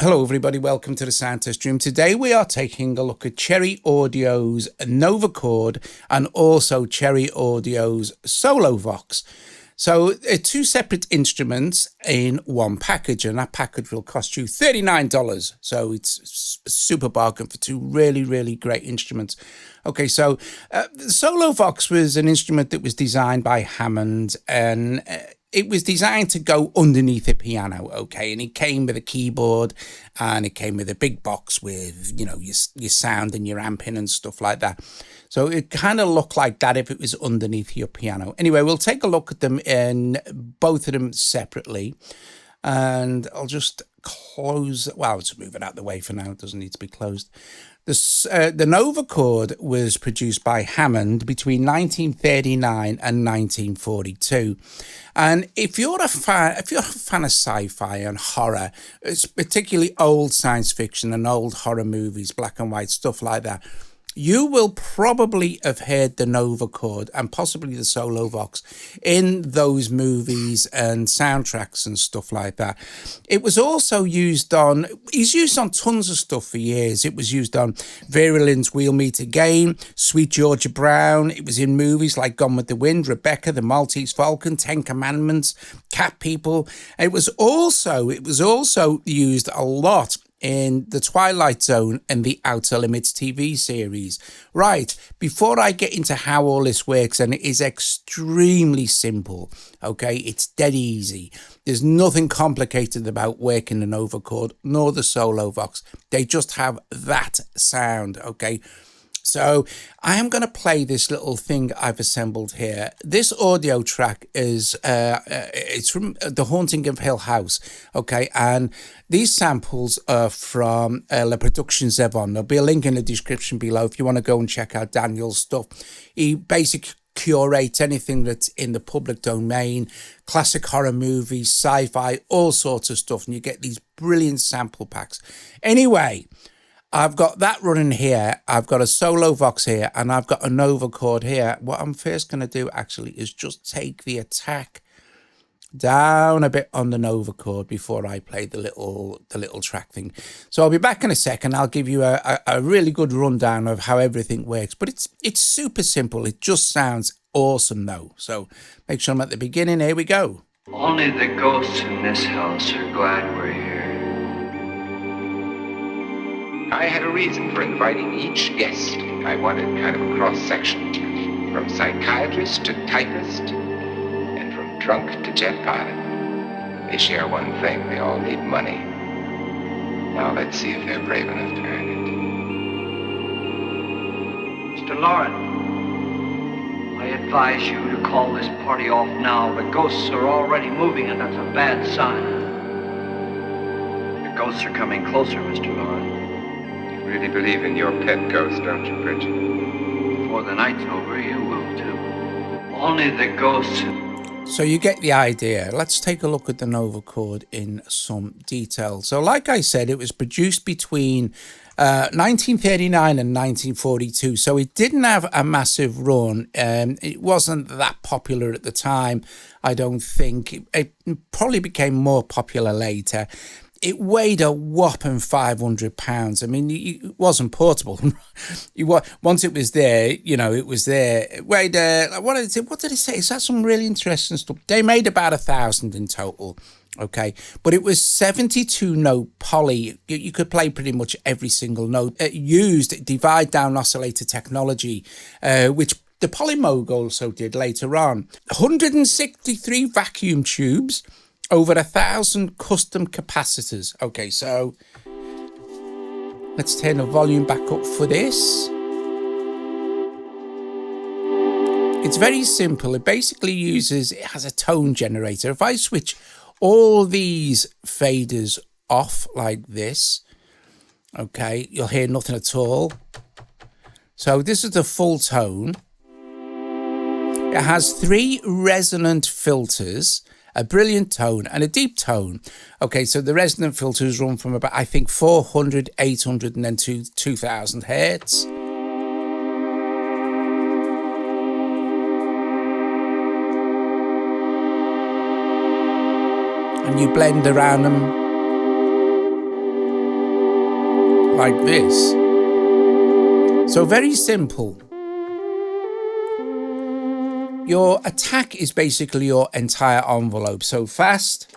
Hello everybody, welcome to the Sound Test Room. Today we are taking a look at Cherry Audio's Novachord and also Cherry Audio's Solovox. So two separate instruments in one package, and that package will cost you $39. So it's a super bargain for two really great instruments. Okay, so the Solovox was an instrument that was designed by Hammond, and it was designed to go underneath a piano, okay? And it came with a keyboard, and it came with a big box with, you know, your sound and your amping and stuff like that. So it kind of looked like that if it was underneath your piano. Anyway, we'll take a look at them in both of them separately. And I'll just close, well, let's move it out of the way for now. It doesn't need to be closed. The Novachord was produced by Hammond between 1939 and 1942. And if you're a fan of sci-fi and horror, it's particularly old science fiction and old horror movies, black and white stuff like that, you will probably have heard the Novachord and possibly the Solovox in those movies and soundtracks and stuff like that. It was also used on, it's used on tons of stuff for years. It was used on Vera Lynn's We'll Meet Again, Sweet Georgia Brown. It was in movies like Gone with the Wind, Rebecca, The Maltese Falcon, Ten Commandments, Cat People. It was also used a lot in The Twilight Zone and the Outer Limits TV series. Right, before I get into how all this works, and it is extremely simple, okay? It's dead easy. There's nothing complicated about working the Novachord nor the Solovox. They just have that sound, okay? So I am going to play this little thing I've assembled here. This audio track is it's from The Haunting of Hill House, okay? And these samples are from Les Productions Zvon. There'll be a link in the description below if you want to go and check out Daniel's stuff. He basically curates anything that's in the public domain, classic horror movies, sci-fi, all sorts of stuff, and you get these brilliant sample packs. Anyway, I've got that running here, I've got a Solovox here, and I've got a Novachord here. What I'm first going to do actually is just take the attack down a bit on the Novachord before I play the little track thing. So I'll be back in a second. I'll give you a really good rundown of how everything works. But it's super simple. It just sounds awesome though. So make sure I'm at the beginning. Here we go. Only the ghosts in this house are glad we're here. I had a reason for inviting each guest. I wanted kind of a cross-section, from psychiatrist to typist, and from drunk to jet pilot. They share one thing, they all need money. Now let's see if they're brave enough to earn it. Mr. Lauren, I advise you to call this party off now. The ghosts are already moving, and that's a bad sign. The ghosts are coming closer, Mr. Lauren. You really believe in your pet ghost, don't you, Bridget? Before the night's over, you will too. Only the ghosts. So you get the idea. Let's take a look at the Novachord in some detail. So like I said, it was produced between 1939 and 1942. So it didn't have a massive run. It wasn't that popular at the time, I don't think. It probably became more popular later. It weighed a whopping 500 pounds. I mean, it wasn't portable. Once it was there, you know, it was there. It weighed, what did it say? Is that some really interesting stuff? They made about 1,000 in total, okay? But it was 72 note poly. You could play pretty much every single note. It used divide down oscillator technology, which the Polymoog also did later on. 163 vacuum tubes, over 1,000 custom capacitors. Okay, so let's turn the volume back up for this. It's very simple. It basically it has a tone generator. If I switch all these faders off like this, okay, you'll hear nothing at all. So this is the full tone. It has 3 resonant filters, a brilliant tone and a deep tone. Okay, so the resonant filters run from about, I think, 400, 800 and then 2000 hertz. And you blend around them like this. So very simple. Your attack is basically your entire envelope. So fast.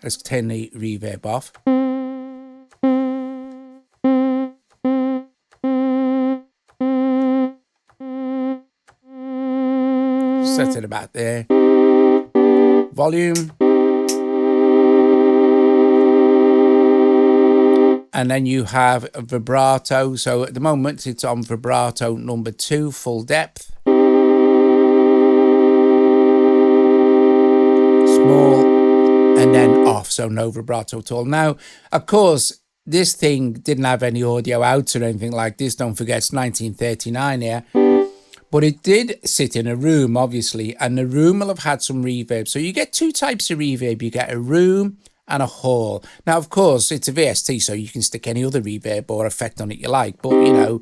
Let's turn the reverb off. Set it about there. Volume. And then you have a vibrato. So at the moment it's on vibrato number 2, full depth. Small, and then off, so no vibrato at all. Now, of course, this thing didn't have any audio out or anything like this. Don't forget, it's 1939 here. But it did sit in a room, obviously, and the room will have had some reverb. So you get 2 types of reverb. You get a room and a hall. Now, of course, it's a VST, so you can stick any other reverb or effect on it you like. But, you know,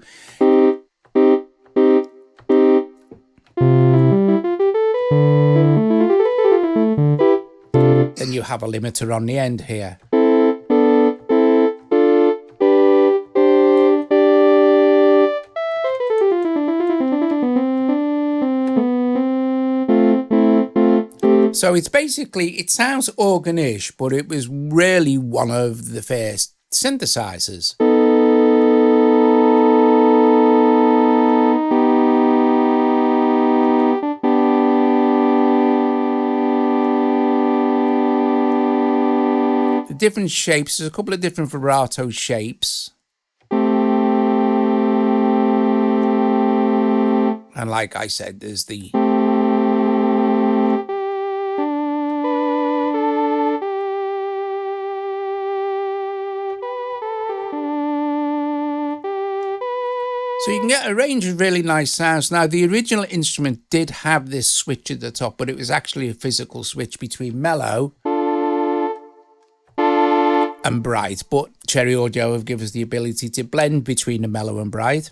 then you have a limiter on the end here. So it's basically, it sounds organ-ish, but it was really one of the first synthesizers. The different shapes, there's a couple of different vibrato shapes. And like I said, there's the so you can get a range of really nice sounds. Now, the original instrument did have this switch at the top, but it was actually a physical switch between mellow and bright. But Cherry Audio have given us the ability to blend between the mellow and bright.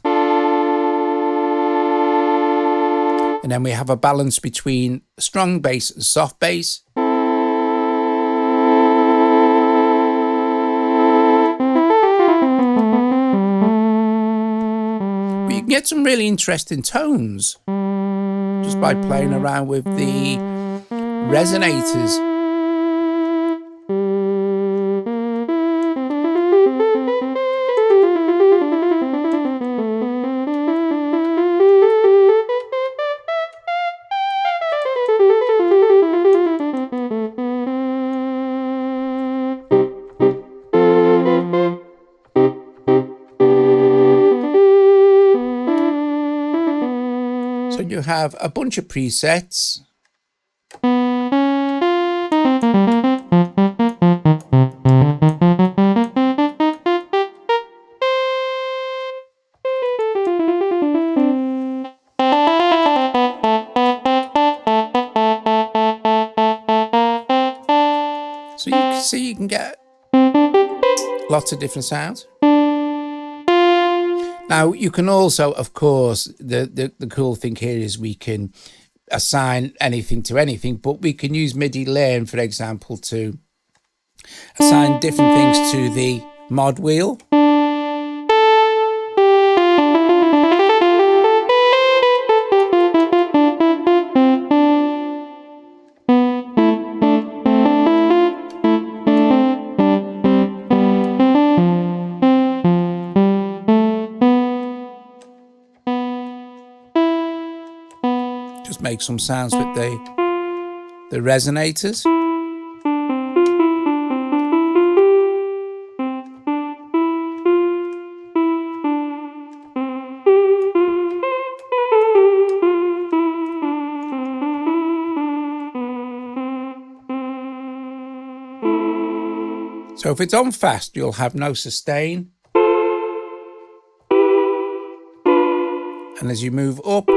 And then we have a balance between strong bass and soft bass. You can get some really interesting tones just by playing around with the resonators. So you have a bunch of presets. So you can see you can get lots of different sounds. Now, you can also, of course, the cool thing here is we can assign anything to anything, but we can use MIDI learn, for example, to assign different things to the mod wheel. Just make some sounds with the resonators. So if it's on fast, you'll have no sustain. And as you move up,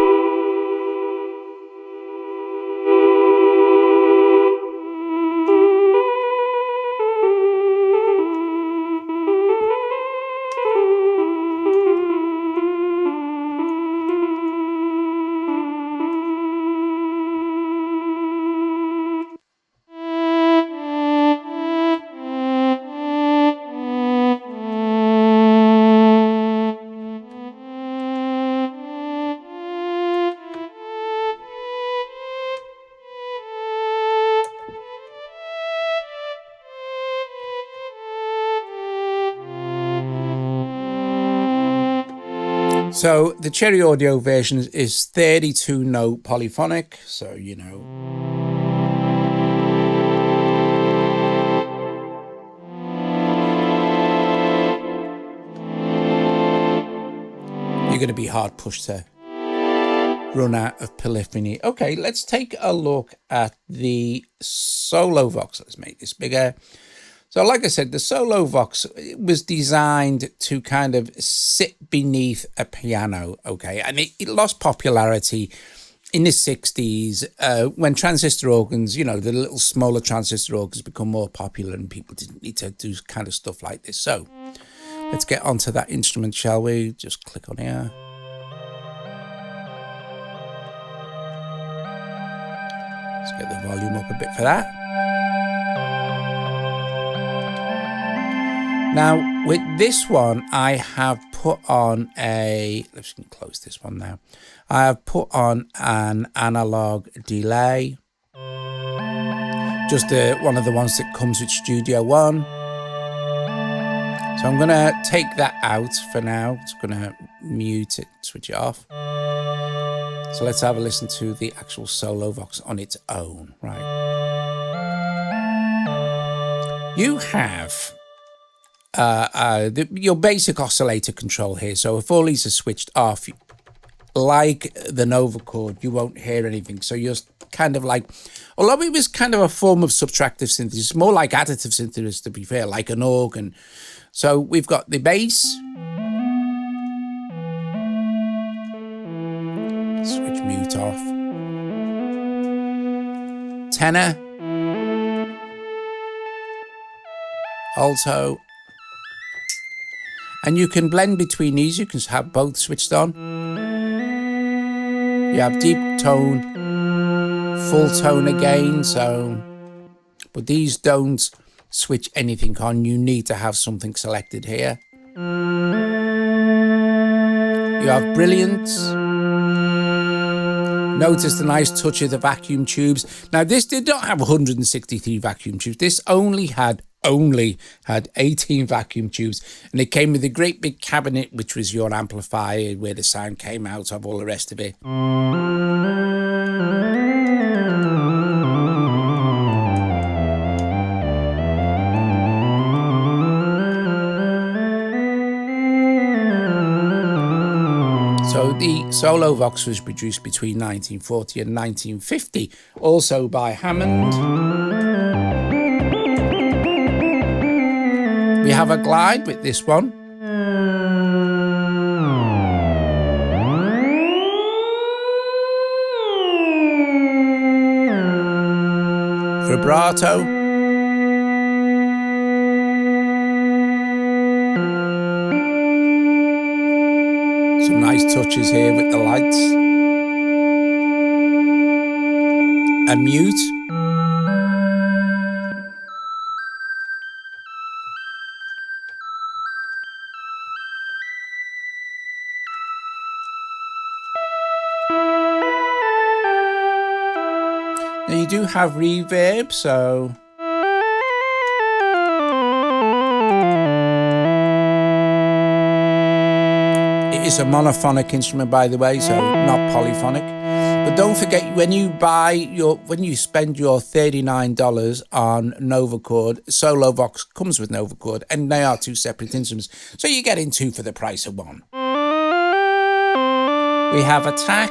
So the Cherry Audio version is 32 note polyphonic, so you know. You're going to be hard pushed to run out of polyphony. Okay, let's take a look at the Solovox. Let's make this bigger. So like I said, the Solovox was designed to kind of sit beneath a piano, okay? And it lost popularity in the 60s when transistor organs, you know, the little smaller transistor organs become more popular and people didn't need to do kind of stuff like this. So let's get onto that instrument, shall we? Just click on here. Let's get the volume up a bit for that. Now, with this one, I have put on let's close this one now. I have put on an analog delay. Just one of the ones that comes with Studio One. So I'm going to take that out for now. It's going to mute it, switch it off. So let's have a listen to the actual Solovox on its own, right? You have your basic oscillator control here. So if all these are switched off, like the Novachord, you won't hear anything. So you're kind of like, although it was kind of a form of subtractive synthesis, more like additive synthesis, to be fair, like an organ. So we've got the bass. Switch mute off. Tenor. Alto. And you can blend between these. You can have both switched on. You have deep tone, full tone again. So, but these don't switch anything on. You need to have something selected here. You have brilliance. Notice the nice touch of the vacuum tubes. Now, this did not have 163 vacuum tubes. This only had 18 vacuum tubes, and it came with a great big cabinet, which was your amplifier, where the sound came out of, all the rest of it. So the Solovox was produced between 1940 and 1950, also by Hammond. We have a glide with this one. Vibrato. Some nice touches here with the lights. A mute. Now you do have reverb, so it is a monophonic instrument, by the way, so not polyphonic. But don't forget, when you spend your $39 on Novachord, Solovox comes with Novachord, and they are two separate instruments, so you're getting two for the price of one. We have attack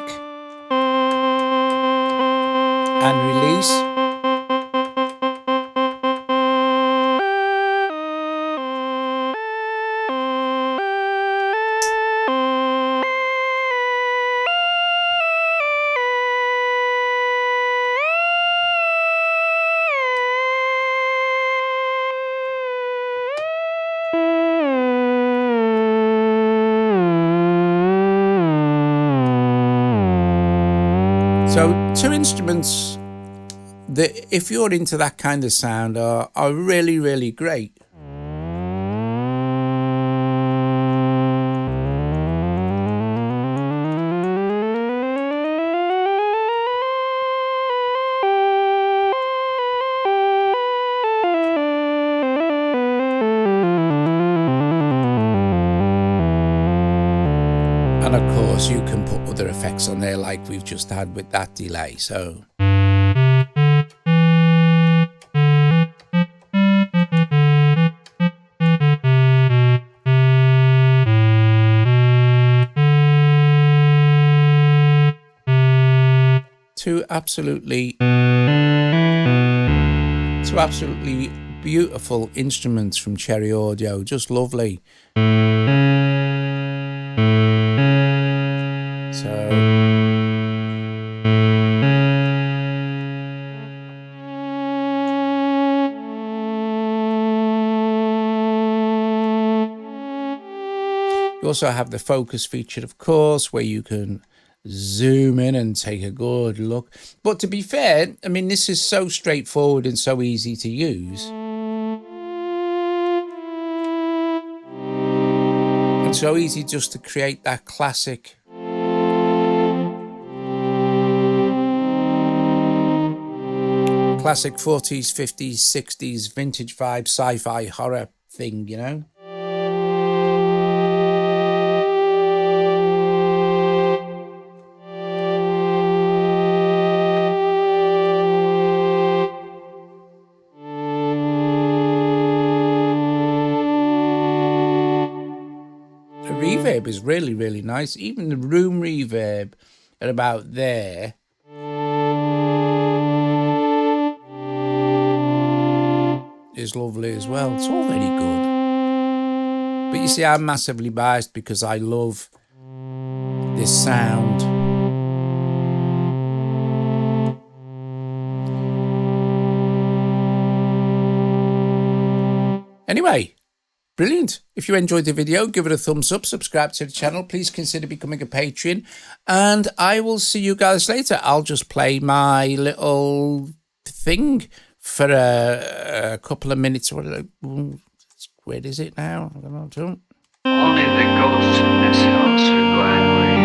and release. So two instruments that, if you're into that kind of sound, are really, really great. And of course, you can put other effects on there like we've just had with that delay. So two absolutely beautiful instruments from Cherry Audio, just lovely. So you also have the focus feature, of course, where you can zoom in and take a good look. But to be fair, I mean, this is so straightforward and so easy to use. And so easy just to create that classic classic 40s, 50s, 60s, vintage vibe, sci-fi horror thing, you know? Reverb is really, really nice. Even the room reverb at about there is lovely as well. It's all very good. But you see, I'm massively biased because I love this sound. Anyway, brilliant. If you enjoyed the video, give it a thumbs up, subscribe to the channel. Please consider becoming a patron. And I will see you guys later. I'll just play my little thing for a couple of minutes. Where is it now? I don't know. Only the ghosts in this house are glad we're here.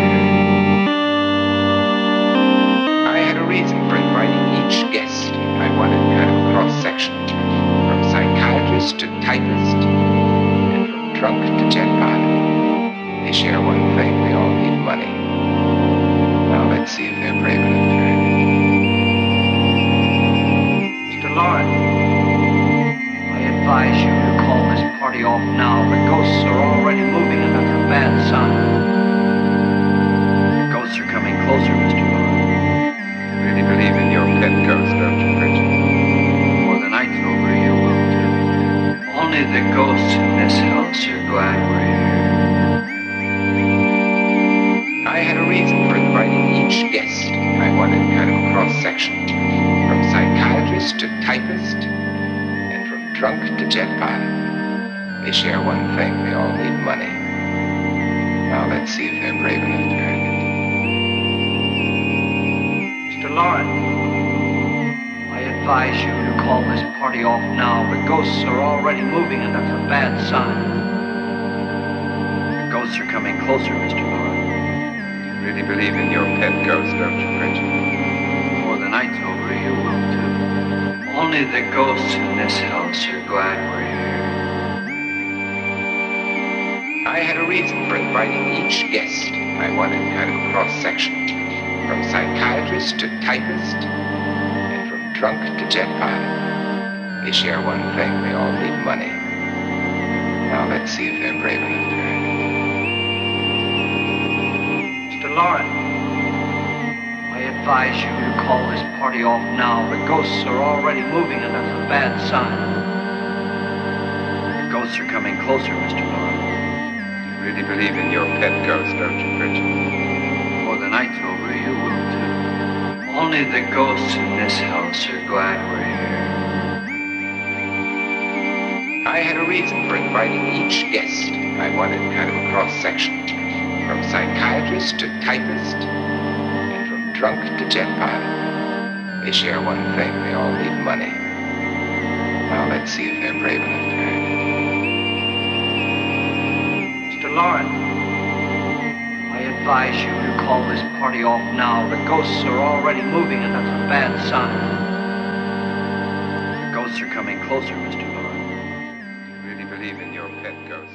I had a reason for inviting each guest. I wanted kind of a cross-section, from psychiatrist to typist, and from drunk to jet pilot. They share one thing, they all need money. Now let's see if they're brave enough to earn it. Mr. Lauren, I advise you to call this party off now. The ghosts are already moving and that's a bad sign. The ghosts are coming closer, Mr. Lauren. You really believe in your pet ghost, don't you, Bridget? Before the night's over, you will too. Only the ghosts in this house are glad we're here. I had a reason for inviting each guest. I wanted kind of a cross-section, from psychiatrist to typist, and from drunk to jet pilot. They share one thing, they all need money. Now let's see if they're brave enough to earn it. Mr. Lauren, I advise you to call this party off now. The ghosts are already moving and that's a bad sign. The ghosts are coming closer, Mr. Lauren. You really believe in your pet ghost, don't you, Bridget? Before the night's over, you will too. Only the ghosts in this house are glad we're here. I had a reason for inviting each guest. I wanted kind of a cross-section, from psychiatrist to typist, and from drunk to jet pilot. They share one thing, they all need money. Now let's see if they're brave enough to earn it. Mr. Lauren, I advise you to call this party off now. The ghosts are already moving and that's a bad sign. The ghosts are coming closer, Mr. Lauren. You really believe in your pet ghost, don't you, Bridget? Before the night's over, you will too. Only the ghosts in this house are glad we're here. I had a reason for inviting each guest. I wanted kind of a cross-section, from psychiatrist to typist, and from drunk to jet pilot. They share one thing, they all need money. Now let's see if they're brave enough to earn it. Mr. Lauren, I advise you to call this party off now. The ghosts are already moving and that's a bad sign. The ghosts are coming closer, Mr. Lauren. You really believe in your pet ghost,